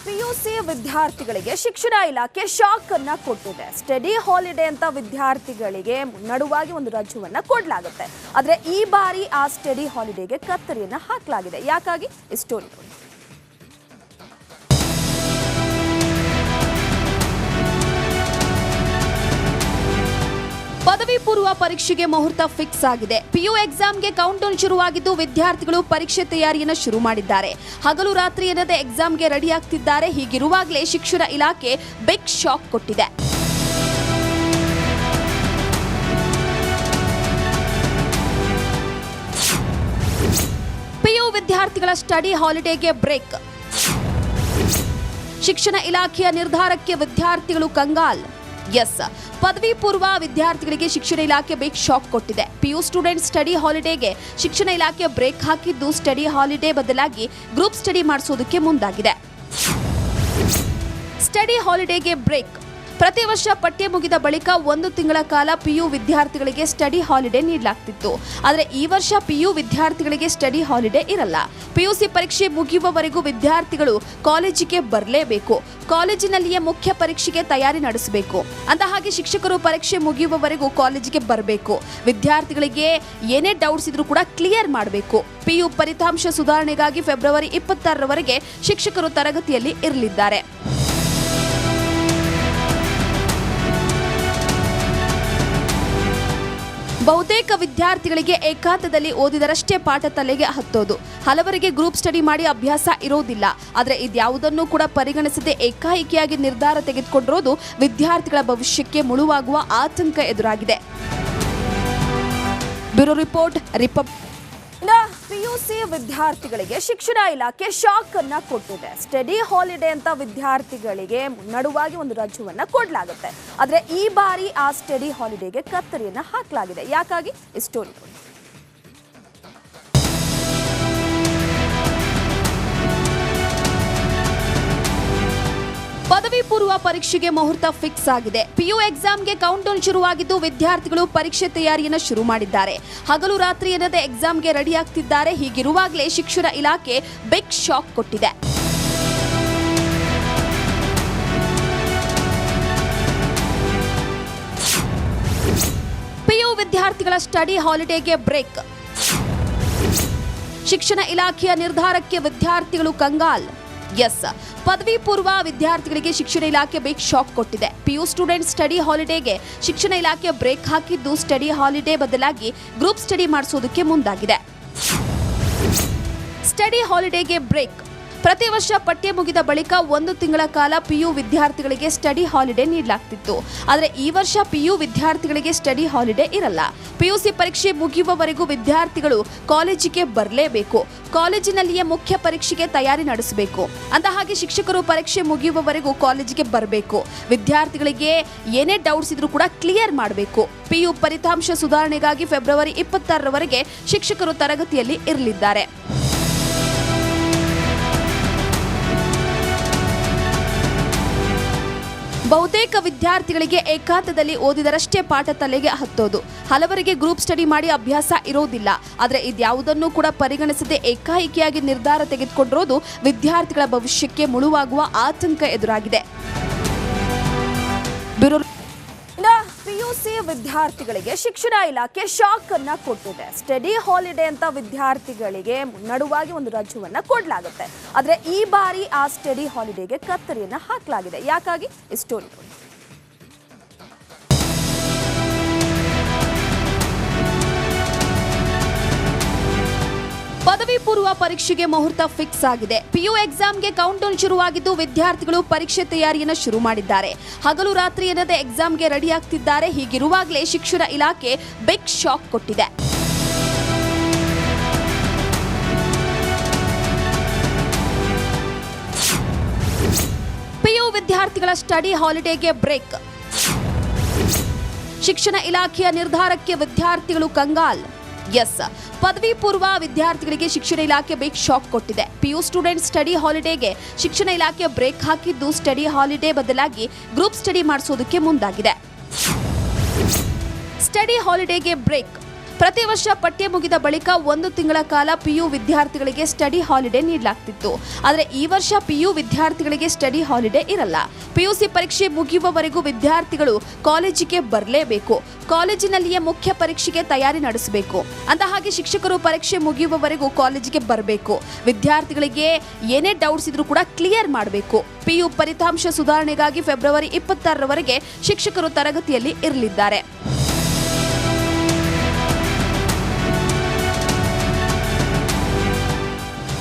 PUC ವಿದ್ಯಾರ್ಥಿಗಳಿಗೆ ಶಿಕ್ಷಣ ಇಲಾಖೆ ಶಾಕ್ ಅನ್ನ ಕೊಟ್ಟಿದೆ. ಸ್ಟಡಿ ಹಾಲಿಡೇ ಅಂತ ವಿದ್ಯಾರ್ಥಿಗಳಿಗೆ ನಡುವಾಗಿ ಒಂದು ರಜೆಯನ್ನ ಕೊಡಲಾಗುತ್ತೆ. ಆದರೆ ಈ ಬಾರಿ ಆ ಸ್ಟಡಿ ಹಾಲಿಡೇಗೆ ಕತ್ತರಿಯನ್ನ ಹಾಕಲಾಗಿದೆ. ಯಾಕಾಗಿ ಈ ಸ್ಟೋರಿ ನೋಡಿ. ಪದವಿ ಪೂರ್ವ ಪರೀಕ್ಷೆಗೆ ಮುಹೂರ್ತ ಫಿಕ್ಸ್ ಆಗಿದೆ. ಪಿಯು ಎಕ್ಸಾಮ್ಗೆ ಕೌಂಟ್ ಡೌನ್ ಶುರುವಾಗಿದ್ದು ವಿದ್ಯಾರ್ಥಿಗಳು ಪರೀಕ್ಷೆ ತಯಾರಿಯನ್ನು ಶುರು ಮಾಡಿದ್ದಾರೆ. ಹಗಲು ರಾತ್ರಿ ಎನ್ನದೆ ಎಕ್ಸಾಮ್ಗೆ ರೆಡಿ ಆಗ್ತಿದ್ದಾರೆ. ಹೀಗಿರುವಾಗಲೇ ಶಿಕ್ಷಣ ಇಲಾಖೆ ಬಿಗ್ ಶಾಕ್ ಕೊಟ್ಟಿದೆ. ಪಿಯು ವಿದ್ಯಾರ್ಥಿಗಳ ಸ್ಟಡಿ ಹಾಲಿಡೇಗೆ ಬ್ರೇಕ್. ಶಿಕ್ಷಣ ಇಲಾಖೆಯ ನಿರ್ಧಾರಕ್ಕೆ ವಿದ್ಯಾರ್ಥಿಗಳು ಕಂಗಾಲ್. ಪದವಿ ಪೂರ್ವ ವಿದ್ಯಾರ್ಥಿಗಳಿಗೆ ಶಿಕ್ಷಣ ಇಲಾಖೆ ಬಿಗ್ ಶಾಕ್ ಕೊಟ್ಟಿದೆ. ಪಿಯು ಸ್ಟೂಡೆಂಟ್ ಸ್ಟಡಿ ಹಾಲಿಡೇಗೆ ಶಿಕ್ಷಣ ಇಲಾಖೆ ಬ್ರೇಕ್ ಹಾಕಿದ್ದು ಸ್ಟಡಿ ಹಾಲಿಡೇ ಬದಲಾಗಿ ಗ್ರೂಪ್ ಸ್ಟಡಿ ಮಾಡಿಸೋದಕ್ಕೆ ಮುಂದಾಗಿದೆ. ಸ್ಟಡಿ ಹಾಲಿಡೇಗೆ ಬ್ರೇಕ್. ಪ್ರತಿ ವರ್ಷ ಪಠ್ಯ ಮುಗಿದ ಬಳಿಕ 1 ತಿಂಗಳ ಕಾಲ ಪಿಯು ವಿದ್ಯಾರ್ಥಿಗಳಿಗೆ ಸ್ಟಡಿ ಹಾಲಿಡೇ ನೀಡಲಾಗ್ತಿತ್ತು. ಆದರೆ ಈ ವರ್ಷ ಪಿಯು ವಿದ್ಯಾರ್ಥಿಗಳಿಗೆ ಸ್ಟಡಿ ಹಾಲಿಡೇ ಇರಲ್ಲ. ಪಿಯುಸಿ ಪರೀಕ್ಷೆ ಮುಗಿಯುವವರೆಗೂ ವಿದ್ಯಾರ್ಥಿಗಳು ಕಾಲೇಜಿಗೆ ಬರಲೇಬೇಕು. ಕಾಲೇಜಿನಲ್ಲಿಯೇ ಮುಖ್ಯ ಪರೀಕ್ಷೆಗೆ ತಯಾರಿ ನಡೆಸಬೇಕು. ಅಂದಹಾಗೆ ಶಿಕ್ಷಕರು ಪರೀಕ್ಷೆ ಮುಗಿಯುವವರೆಗೂ ಕಾಲೇಜಿಗೆ ಬರಬೇಕು. ವಿದ್ಯಾರ್ಥಿಗಳಿಗೆ ಏನೇ ಡೌಟ್ಸ್ ಇದ್ರೂ ಕೂಡ ಕ್ಲಿಯರ್ ಮಾಡಬೇಕು. ಪಿಯು ಫಲಿತಾಂಶ ಸುಧಾರಣೆಗಾಗಿ ಫೆಬ್ರವರಿ 26ರವರೆಗೆ ಶಿಕ್ಷಕರು ತರಗತಿಯಲ್ಲಿ ಇರಲಿದ್ದಾರೆ. ಬಹುತೇಕ ವಿದ್ಯಾರ್ಥಿಗಳಿಗೆ ಏಕಾಂತದಲ್ಲಿ ಓದಿದರಷ್ಟೇ ಪಾಠ ತಲೆಗೆ ಹತ್ತೋದು. ಹಲವರಿಗೆ ಗ್ರೂಪ್ ಸ್ಟಡಿ ಮಾಡಿ ಅಭ್ಯಾಸ ಇರೋದಿಲ್ಲ. ಆದರೆ ಇದ್ಯಾವುದನ್ನು ಕೂಡ ಪರಿಗಣಿಸದೆ ಏಕಾಏಕಿಯಾಗಿ ನಿರ್ಧಾರ ತೆಗೆದುಕೊಂಡಿರೋದು ವಿದ್ಯಾರ್ಥಿಗಳ ಭವಿಷ್ಯಕ್ಕೆ ಮುಳುವಾಗುವ ಆತಂಕ ಎದುರಾಗಿದೆ. ಬ್ಯೂರೋ ರಿಪೋರ್ಟ್ ಪಿಯುಸಿ ವಿದ್ಯಾರ್ಥಿಗಳಿಗೆ ಶಿಕ್ಷಣ ಇಲಾಖೆ ಶಾಕ್ ಅನ್ನ ಕೊಟ್ಟಿದೆ. ಸ್ಟಡಿ ಹಾಲಿಡೇ ಅಂತ ವಿದ್ಯಾರ್ಥಿಗಳಿಗೆ ನಡುವಾಗಿ ಒಂದು ರಜೆಯನ್ನ ಕೊಡಲಾಗುತ್ತೆ. ಆದರೆ ಈ ಬಾರಿ ಆ ಸ್ಟಡಿ ಹಾಲಿಡೇಗೆ ಕತ್ತರಿಯನ್ನ ಹಾಕಲಾಗಿದೆ. ಯಾಕಾಗಿ ಈ ಸ್ಟೋರಿ ನೋಡಿ. ಪದವಿ ಪೂರ್ವ ಪರೀಕ್ಷೆಗೆ ಮುಹೂರ್ತ ಫಿಕ್ಸ್ ಆಗಿದೆ. ಪಿಯು ಎಕ್ಸಾಮ್ಗೆ ಕೌಂಟ್ ಡೌನ್ ಶುರುವಾಗಿದ್ದು ವಿದ್ಯಾರ್ಥಿಗಳು ಪರೀಕ್ಷೆ ತಯಾರಿಯನ್ನು ಶುರು ಮಾಡಿದ್ದಾರೆ. ಹಗಲು ರಾತ್ರಿ ಎನ್ನದೆ ಎಕ್ಸಾಮ್ಗೆ ರೆಡಿ ಆಗ್ತಿದ್ದಾರೆ. ಹೀಗಿರುವಾಗಲೇ ಶಿಕ್ಷಣ ಇಲಾಖೆ ಬಿಗ್ ಶಾಕ್ ಕೊಟ್ಟಿದೆ. ಪಿಯು ವಿದ್ಯಾರ್ಥಿಗಳ ಸ್ಟಡಿ ಹಾಲಿಡೇಗೆ ಬ್ರೇಕ್. ಶಿಕ್ಷಣ ಇಲಾಖೆಯ ನಿರ್ಧಾರಕ್ಕೆ ವಿದ್ಯಾರ್ಥಿಗಳು ಕಂಗಾಲ್. ಪದವಿ ಪೂರ್ವ ವಿದ್ಯಾರ್ಥಿಗಳಿಗೆ ಶಿಕ್ಷಣ ಇಲಾಖೆ ಬಿಗ್ ಶಾಕ್ ಕೊಟ್ಟಿದೆ. ಪಿಯು ಸ್ಟೂಡೆಂಟ್ ಸ್ಟಡಿ ಹಾಲಿಡೇಗೆ ಶಿಕ್ಷಣ ಇಲಾಖೆ ಬ್ರೇಕ್ ಹಾಕಿದ್ದು ಸ್ಟಡಿ ಹಾಲಿಡೇ ಬದಲಾಗಿ ಗ್ರೂಪ್ ಸ್ಟಡಿ ಮಾಡಿಸೋದಕ್ಕೆ ಮುಂದಾಗಿದೆ. ಸ್ಟಡಿ ಹಾಲಿಡೇಗೆ ಬ್ರೇಕ್. ಪ್ರತಿ ವರ್ಷ ಪಠ್ಯ ಮುಗಿದ ಬಳಿಕ 1 ತಿಂಗಳ ಕಾಲ ಪಿಯು ವಿದ್ಯಾರ್ಥಿಗಳಿಗೆ ಸ್ಟಡಿ ಹಾಲಿಡೇ ನೀಡಲಾಗ್ತಿತ್ತು. ಆದರೆ ಈ ವರ್ಷ ಪಿಯು ವಿದ್ಯಾರ್ಥಿಗಳಿಗೆ ಸ್ಟಡಿ ಹಾಲಿಡೇ ಇರಲ್ಲ. ಪಿಯುಸಿ ಪರೀಕ್ಷೆ ಮುಗಿಯುವವರೆಗೂ ವಿದ್ಯಾರ್ಥಿಗಳು ಕಾಲೇಜಿಗೆ ಬರಲೇಬೇಕು. ಕಾಲೇಜಿನಲ್ಲಿಯೇ ಮುಖ್ಯ ಪರೀಕ್ಷೆಗೆ ತಯಾರಿ ನಡೆಸಬೇಕು. ಅಂದಹಾಗೆ ಶಿಕ್ಷಕರು ಪರೀಕ್ಷೆ ಮುಗಿಯುವವರೆಗೂ ಕಾಲೇಜಿಗೆ ಬರಬೇಕು. ವಿದ್ಯಾರ್ಥಿಗಳಿಗೆ ಏನೇ ಡೌಟ್ಸ್ ಇದ್ರೂ ಕೂಡ ಕ್ಲಿಯರ್ ಮಾಡಬೇಕು. ಪಿಯು ಫಲಿತಾಂಶ ಸುಧಾರಣೆಗಾಗಿ ಫೆಬ್ರವರಿ 26ರವರೆಗೆ ಶಿಕ್ಷಕರು ತರಗತಿಯಲ್ಲಿ ಇರಲಿದ್ದಾರೆ. ಬಹುತೇಕ ವಿದ್ಯಾರ್ಥಿಗಳಿಗೆ ಏಕಾಂತದಲ್ಲಿ ಓದಿದರಷ್ಟೇ ಪಾಠ ತಲೆಗೆ ಹತ್ತೋದು. ಹಲವರಿಗೆ ಗ್ರೂಪ್ ಸ್ಟಡಿ ಮಾಡಿ ಅಭ್ಯಾಸ ಇರೋದಿಲ್ಲ. ಆದರೆ ಇದ್ಯಾವುದನ್ನು ಕೂಡ ಪರಿಗಣಿಸದೆ ಏಕಾಏಕಿಯಾಗಿ ನಿರ್ಧಾರ ತೆಗೆದುಕೊಂಡಿರೋದು ವಿದ್ಯಾರ್ಥಿಗಳ ಭವಿಷ್ಯಕ್ಕೆ ಮುಳುವಾಗುವ ಆತಂಕ ಎದುರಾಗಿದೆ. ಪಿಯುಸಿ ವಿದ್ಯಾರ್ಥಿಗಳಿಗೆ ಶಿಕ್ಷಣ ಇಲಾಖೆ ಶಾಕ್ ಅನ್ನ ಕೊಟ್ಟಿದೆ. ಸ್ಟಡಿ ಹಾಲಿಡೇ ಅಂತ ವಿದ್ಯಾರ್ಥಿಗಳಿಗೆ ನಡುವಾಗಿ ಒಂದು ರಜೆಯನ್ನ ಕೊಡಲಾಗುತ್ತೆ. ಆದರೆ ಈ ಬಾರಿ ಆ ಸ್ಟಡಿ ಹಾಲಿಡೇಗೆ ಕತ್ತರಿಯನ್ನ ಹಾಕಲಾಗಿದೆ. ಯಾಕಾಗಿ ಈ ಸ್ಟೋರಿ ನೋಡಿ. ಪದವಿ ಪೂರ್ವ ಪರೀಕ್ಷೆಗೆ ಮುಹೂರ್ತ ಫಿಕ್ಸ್ ಆಗಿದೆ. ಪಿಯು ಎಕ್ಸಾಮ್ಗೆ ಕೌಂಟ್ ಡೌನ್ ಶುರುವಾಗಿದ್ದು ವಿದ್ಯಾರ್ಥಿಗಳು ಪರೀಕ್ಷೆ ತಯಾರಿಯನ್ನು ಶುರು ಮಾಡಿದ್ದಾರೆ. ಹಗಲು ರಾತ್ರಿ ಎನ್ನದೆ ಎಕ್ಸಾಮ್ಗೆ ರೆಡಿ ಆಗ್ತಿದ್ದಾರೆ. ಹೀಗಿರುವಾಗಲೇ ಶಿಕ್ಷಣ ಇಲಾಖೆ ಬಿಗ್ ಶಾಕ್ ಕೊಟ್ಟಿದೆ. ಪಿಯು ವಿದ್ಯಾರ್ಥಿಗಳ ಸ್ಟಡಿ ಹಾಲಿಡೇಗೆ ಬ್ರೇಕ್. ಶಿಕ್ಷಣ ಇಲಾಖೆಯ ನಿರ್ಧಾರಕ್ಕೆ ವಿದ್ಯಾರ್ಥಿಗಳು ಕಂಗಾಲ್. ಪದವಿ ಪೂರ್ವ ವಿದ್ಯಾರ್ಥಿಗಳಿಗೆ ಶಿಕ್ಷಣ ಇಲಾಖೆ ಬಿಗ್ ಶಾಕ್ ಕೊಟ್ಟಿದೆ. ಪಿಯು ಸ್ಟೂಡೆಂಟ್ ಸ್ಟಡಿ ಹಾಲಿಡೇಗೆ ಶಿಕ್ಷಣ ಇಲಾಖೆ ಬ್ರೇಕ್ ಹಾಕಿದ್ದು ಸ್ಟಡಿ ಹಾಲಿಡೇ ಬದಲಾಗಿ ಗ್ರೂಪ್ ಸ್ಟಡಿ ಮಾಡಿಸೋದಕ್ಕೆ ಮುಂದಾಗಿದೆ. ಸ್ಟಡಿ ಹಾಲಿಡೇಗೆ ಬ್ರೇಕ್. ಪ್ರತಿ ವರ್ಷ ಪಠ್ಯ ಮುಗಿದ ಬಳಿಕ 1 ತಿಂಗಳ ಕಾಲ ಪಿಯು ವಿದ್ಯಾರ್ಥಿಗಳಿಗೆ ಸ್ಟಡಿ ಹಾಲಿಡೇ ನೀಡಲಾಗ್ತಿತ್ತು. ಆದರೆ ಈ ವರ್ಷ ಪಿಯು ವಿದ್ಯಾರ್ಥಿಗಳಿಗೆ ಸ್ಟಡಿ ಹಾಲಿಡೇ ಇರಲ್ಲ. ಪಿಯುಸಿ ಪರೀಕ್ಷೆ ಮುಗಿಯುವವರೆಗೂ ವಿದ್ಯಾರ್ಥಿಗಳು ಕಾಲೇಜಿಗೆ ಬರಲೇಬೇಕು. ಕಾಲೇಜಿನಲ್ಲಿಯೇ ಮುಖ್ಯ ಪರೀಕ್ಷೆಗೆ ತಯಾರಿ ನಡೆಸಬೇಕು. ಅಂದಹಾಗೆ ಶಿಕ್ಷಕರು ಪರೀಕ್ಷೆ ಮುಗಿಯುವವರೆಗೂ ಕಾಲೇಜಿಗೆ ಬರಬೇಕು. ವಿದ್ಯಾರ್ಥಿಗಳಿಗೆ ಏನೇ ಡೌಟ್ಸ್ ಇದ್ರೂ ಕೂಡ ಕ್ಲಿಯರ್ ಮಾಡಬೇಕು. ಪಿಯು ಫಲಿತಾಂಶ ಸುಧಾರಣೆಗಾಗಿ ಫೆಬ್ರವರಿ 26ರವರೆಗೆ ಶಿಕ್ಷಕರು ತರಗತಿಯಲ್ಲಿ ಇರಲಿದ್ದಾರೆ.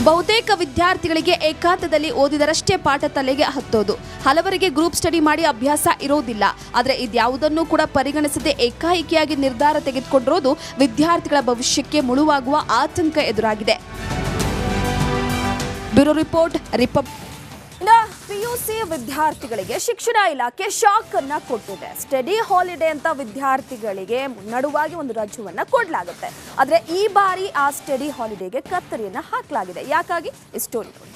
ಬಹುತೇಕ ವಿದ್ಯಾರ್ಥಿಗಳಿಗೆ ಏಕಾಂತದಲ್ಲಿ ಓದಿದರಷ್ಟೇ ಪಾಠ ತಲೆಗೆ ಹತ್ತೋದು. ಹಲವರಿಗೆ ಗ್ರೂಪ್ ಸ್ಟಡಿ ಮಾಡಿ ಅಭ್ಯಾಸ ಇರೋದಿಲ್ಲ. ಆದರೆ ಇದ್ಯಾವುದನ್ನು ಕೂಡ ಪರಿಗಣಿಸದೆ ಏಕಾಏಕಿಯಾಗಿ ನಿರ್ಧಾರ ತೆಗೆದುಕೊಂಡಿರೋದು ವಿದ್ಯಾರ್ಥಿಗಳ ಭವಿಷ್ಯಕ್ಕೆ ಮುಳುವಾಗುವ ಆತಂಕ ಎದುರಾಗಿದೆ. ಬ್ಯೂರೋ ರಿಪೋರ್ಟ್ ಪಿಯುಸಿ ವಿದ್ಯಾರ್ಥಿಗಳಿಗೆ ಶಿಕ್ಷಣ ಇಲಾಖೆ ಶಾಕ್ ಅನ್ನ ಕೊಟ್ಟಿದೆ. ಸ್ಟಡಿ ಹಾಲಿಡೇ ಅಂತ ವಿದ್ಯಾರ್ಥಿಗಳಿಗೆ ಮುನ್ನಡುವಾಗಿ ಒಂದು ರಜೆಯನ್ನ ಕೊಡಲಾಗುತ್ತೆ. ಆದ್ರೆ ಈ ಬಾರಿ ಆ ಸ್ಟಡಿ ಹಾಲಿಡೇಗೆ ಕತ್ತರಿಯನ್ನ ಹಾಕಲಾಗಿದೆ. ಯಾಕಾಗಿ ಈ ಸ್ಟೋರಿ ನೋಡಿ.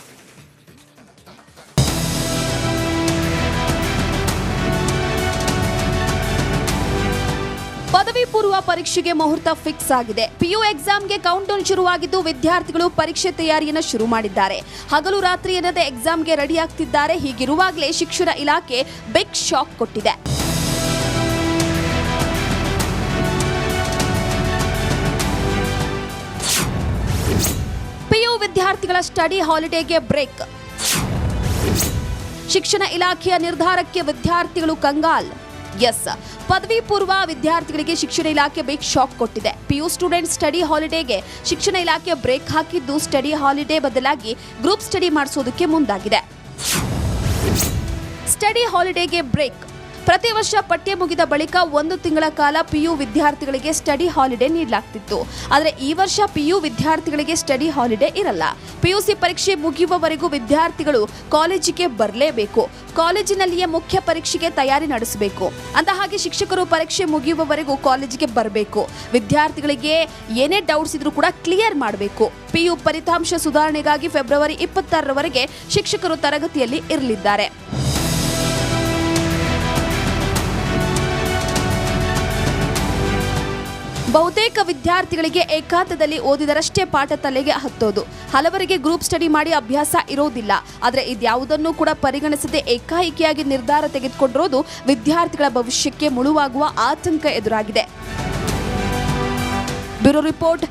ಪದವಿ ಪೂರ್ವ ಪರೀಕ್ಷೆಗೆ ಮುಹೂರ್ತ ಫಿಕ್ಸ್ ಆಗಿದೆ. ಪಿಯು ಎಕ್ಸಾಮ್ಗೆ ಕೌಂಟ್ ಡೌನ್ ಶುರುವಾಗಿದ್ದು ವಿದ್ಯಾರ್ಥಿಗಳು ಪರೀಕ್ಷೆ ತಯಾರಿಯನ್ನು ಶುರು ಮಾಡಿದ್ದಾರೆ. ಹಗಲು ರಾತ್ರಿ ಎನ್ನದೆ ಎಕ್ಸಾಮ್ಗೆ ರೆಡಿ ಆಗ್ತಿದ್ದಾರೆ. ಹೀಗಿರುವಾಗಲೇ ಶಿಕ್ಷಣ ಇಲಾಖೆ ಬಿಗ್ ಶಾಕ್ ಕೊಟ್ಟಿದೆ. ಪಿಯು ವಿದ್ಯಾರ್ಥಿಗಳ ಸ್ಟಡಿ ಹಾಲಿಡೇಗೆ ಬ್ರೇಕ್. ಶಿಕ್ಷಣ ಇಲಾಖೆಯ ನಿರ್ಧಾರಕ್ಕೆ ವಿದ್ಯಾರ್ಥಿಗಳು ಕಂಗಾಲ್. ಪದವಿ ಪೂರ್ವ ವಿದ್ಯಾರ್ಥಿಗಳಿಗೆ ಶಿಕ್ಷಣ ಇಲಾಖೆ ಬಿಗ್ ಶಾಕ್ ಕೊಟ್ಟಿದೆ. ಪಿಯು ಸ್ಟೂಡೆಂಟ್ ಸ್ಟಡಿ ಹಾಲಿಡೇಗೆ ಶಿಕ್ಷಣ ಇಲಾಖೆ ಬ್ರೇಕ್ ಹಾಕಿದ್ದು ಸ್ಟಡಿ ಹಾಲಿಡೇ ಬದಲಾಗಿ ಗ್ರೂಪ್ ಸ್ಟಡಿ ಮಾಡಿಸೋದಕ್ಕೆ ಮುಂದಾಗಿದೆ. ಸ್ಟಡಿ ಹಾಲಿಡೇಗೆ ಬ್ರೇಕ್. ಪ್ರತಿ ವರ್ಷ ಪಠ್ಯ ಮುಗಿದ ಬಳಿಕ 1 ತಿಂಗಳ ಕಾಲ ಪಿಯು ವಿದ್ಯಾರ್ಥಿಗಳಿಗೆ ಸ್ಟಡಿ ಹಾಲಿಡೇ ನೀಡಲಾಗ್ತಿತ್ತು. ಆದರೆ ಈ ವರ್ಷ ಪಿಯು ವಿದ್ಯಾರ್ಥಿಗಳಿಗೆ ಸ್ಟಡಿ ಹಾಲಿಡೇ ಇರಲ್ಲ. ಪಿಯುಸಿ ಪರೀಕ್ಷೆ ಮುಗಿಯುವವರೆಗೂ ವಿದ್ಯಾರ್ಥಿಗಳು ಕಾಲೇಜಿಗೆ ಬರಲೇಬೇಕು. ಕಾಲೇಜಿನಲ್ಲಿಯೇ ಮುಖ್ಯ ಪರೀಕ್ಷೆಗೆ ತಯಾರಿ ನಡೆಸಬೇಕು. ಅಂದಹಾಗೆ ಶಿಕ್ಷಕರು ಪರೀಕ್ಷೆ ಮುಗಿಯುವವರೆಗೂ ಕಾಲೇಜಿಗೆ ಬರಬೇಕು. ವಿದ್ಯಾರ್ಥಿಗಳಿಗೆ ಏನೇ ಡೌಟ್ಸ್ ಇದ್ರೂ ಕೂಡ ಕ್ಲಿಯರ್ ಮಾಡಬೇಕು. ಪಿಯು ಫಲಿತಾಂಶ ಸುಧಾರಣೆಗಾಗಿ ಫೆಬ್ರವರಿ 26ರವರೆಗೆ ಶಿಕ್ಷಕರು ತರಗತಿಯಲ್ಲಿ ಇರಲಿದ್ದಾರೆ. ಬಹುತೇಕ ವಿದ್ಯಾರ್ಥಿಗಳಿಗೆ ಏಕಾಂತದಲ್ಲಿ ಓದಿದರಷ್ಟೇ ಪಾಠ ತಲೆಗೆ ಹತ್ತೋದು. ಹಲವರಿಗೆ ಗ್ರೂಪ್ ಸ್ಟಡಿ ಮಾಡಿ ಅಭ್ಯಾಸ ಇರೋದಿಲ್ಲ. ಆದರೆ ಇದ್ಯಾವುದನ್ನು ಕೂಡ ಪರಿಗಣಿಸದೆ ಏಕಾಏಕಿಯಾಗಿ ನಿರ್ಧಾರ ತೆಗೆದುಕೊಂಡಿರೋದು ವಿದ್ಯಾರ್ಥಿಗಳ ಭವಿಷ್ಯಕ್ಕೆ ಮುಳುವಾಗುವ ಆತಂಕ ಎದುರಾಗಿದೆ. ಬ್ಯೂರೋ ರಿಪೋರ್ಟ್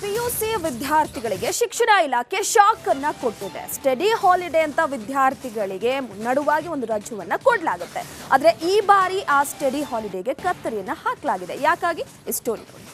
ಪಿಯುಸಿ ವಿದ್ಯಾರ್ಥಿಗಳಿಗೆ ಶಿಕ್ಷಣ ಇಲಾಖೆ ಶಾಕ್ ಅನ್ನ ಕೊಟ್ಟಿದೆ. ಸ್ಟಡಿ ಹಾಲಿಡೇ ಅಂತ ವಿದ್ಯಾರ್ಥಿಗಳಿಗೆ ಮುನ್ನಡುವಾಗಿ ಒಂದು ರಜೆಯನ್ನ ಕೊಡಲಾಗುತ್ತೆ. ಆದ್ರೆ ಈ ಬಾರಿ ಆ ಸ್ಟಡಿ ಹಾಲಿಡೇಗೆ ಕತ್ತರಿಯನ್ನ ಹಾಕಲಾಗಿದೆ. ಯಾಕಾಗಿ ಈ ಸ್ಟೋರಿ ನೋಡಿ.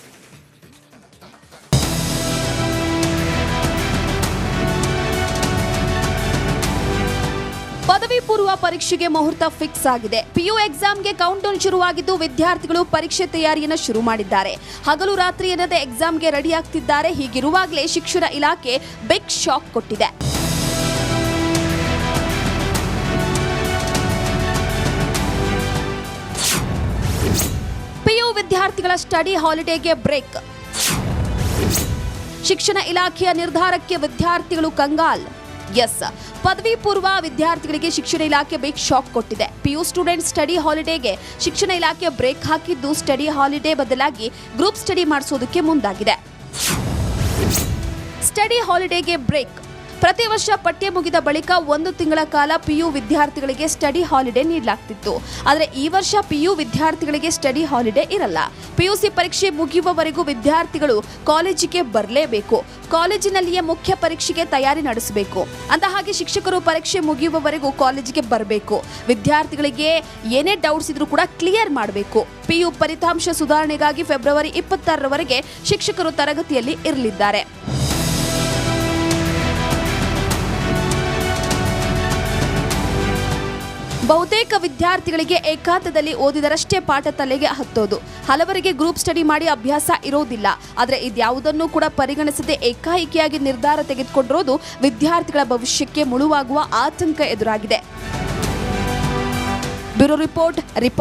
ಪದವಿ ಪೂರ್ವ ಪರೀಕ್ಷೆಗೆ ಮುಹೂರ್ತ ಫಿಕ್ಸ್ ಆಗಿದೆ. ಪಿಯು ಎಕ್ಸಾಮ್ಗೆ ಕೌಂಟ್ ಡೌನ್ ಶುರುವಾಗಿದ್ದು ವಿದ್ಯಾರ್ಥಿಗಳು ಪರೀಕ್ಷೆ ತಯಾರಿಯನ್ನು ಶುರು ಮಾಡಿದ್ದಾರೆ. ಹಗಲು ರಾತ್ರಿ ಎನ್ನದೆ ಎಕ್ಸಾಮ್ಗೆ ರೆಡಿ ಆಗ್ತಿದ್ದಾರೆ. ಹೀಗಿರುವಾಗಲೇ ಶಿಕ್ಷಣ ಇಲಾಖೆ ಬಿಗ್ ಶಾಕ್ ಕೊಟ್ಟಿದೆ. ಪಿಯು ವಿದ್ಯಾರ್ಥಿಗಳ ಸ್ಟಡಿ ಹಾಲಿಡೇಗೆ ಬ್ರೇಕ್. ಶಿಕ್ಷಣ ಇಲಾಖೆಯ ನಿರ್ಧಾರಕ್ಕೆ ವಿದ್ಯಾರ್ಥಿಗಳು ಕಂಗಾಲ್. ಪದವಿ ಪೂರ್ವ ವಿದ್ಯಾರ್ಥಿಗಳಿಗೆ ಶಿಕ್ಷಣ ಇಲಾಖೆ ಬಿಗ್ ಶಾಕ್ ಕೊಟ್ಟಿದೆ. ಪಿಯು ಸ್ಟೂಡೆಂಟ್ ಸ್ಟಡಿ ಹಾಲಿಡೇಗೆ ಶಿಕ್ಷಣ ಇಲಾಖೆ ಬ್ರೇಕ್ ಹಾಕಿದ್ದು ಸ್ಟಡಿ ಹಾಲಿಡೇ ಬದಲಾಗಿ ಗ್ರೂಪ್ ಸ್ಟಡಿ ಮಾಡಿಸೋದಕ್ಕೆ ಮುಂದಾಗಿದೆ. ಸ್ಟಡಿ ಹಾಲಿಡೇಗೆ ಬ್ರೇಕ್. ಪ್ರತಿ ವರ್ಷ ಪಠ್ಯ ಮುಗಿದ ಬಳಿಕ 1 ತಿಂಗಳ ಕಾಲ ಪಿಯು ವಿದ್ಯಾರ್ಥಿಗಳಿಗೆ ಸ್ಟಡಿ ಹಾಲಿಡೇ ನೀಡಲಾಗ್ತಿತ್ತು. ಆದರೆ ಈ ವರ್ಷ ಪಿಯು ವಿದ್ಯಾರ್ಥಿಗಳಿಗೆ ಸ್ಟಡಿ ಹಾಲಿಡೇ ಇರಲ್ಲ. ಪಿಯುಸಿ ಪರೀಕ್ಷೆ ಮುಗಿಯುವವರೆಗೂ ವಿದ್ಯಾರ್ಥಿಗಳು ಕಾಲೇಜಿಗೆ ಬರಲೇಬೇಕು. ಕಾಲೇಜಿನಲ್ಲಿಯೇ ಮುಖ್ಯ ಪರೀಕ್ಷೆಗೆ ತಯಾರಿ ನಡೆಸಬೇಕು. ಅಂದಹಾಗೆ ಶಿಕ್ಷಕರು ಪರೀಕ್ಷೆ ಮುಗಿಯುವವರೆಗೂ ಕಾಲೇಜಿಗೆ ಬರಬೇಕು. ವಿದ್ಯಾರ್ಥಿಗಳಿಗೆ ಏನೇ ಡೌಟ್ಸ್ ಇದ್ರೂ ಕೂಡ ಕ್ಲಿಯರ್ ಮಾಡಬೇಕು. ಪಿಯು ಫಲಿತಾಂಶ ಸುಧಾರಣೆಗಾಗಿ ಫೆಬ್ರವರಿ 26ರವರೆಗೆ ಶಿಕ್ಷಕರು ತರಗತಿಯಲ್ಲಿ ಇರಲಿದ್ದಾರೆ. ಬಹುತೇಕ ವಿದ್ಯಾರ್ಥಿಗಳಿಗೆ ಏಕಾಂತದಲ್ಲಿ ಓದಿದರಷ್ಟೇ ಪಾಠ ತಲೆಗೆ ಹತ್ತೋದು. ಹಲವರಿಗೆ ಗ್ರೂಪ್ ಸ್ಟಡಿ ಮಾಡಿ ಅಭ್ಯಾಸ ಇರೋದಿಲ್ಲ. ಆದರೆ ಇದ್ಯಾವುದನ್ನು ಕೂಡ ಪರಿಗಣಿಸದೆ ಏಕಾಏಕಿಯಾಗಿ ನಿರ್ಧಾರ ತೆಗೆದುಕೊಂಡಿರೋದು ವಿದ್ಯಾರ್ಥಿಗಳ ಭವಿಷ್ಯಕ್ಕೆ ಮುಳುವಾಗುವ ಆತಂಕ ಎದುರಾಗಿದೆ. Bureau report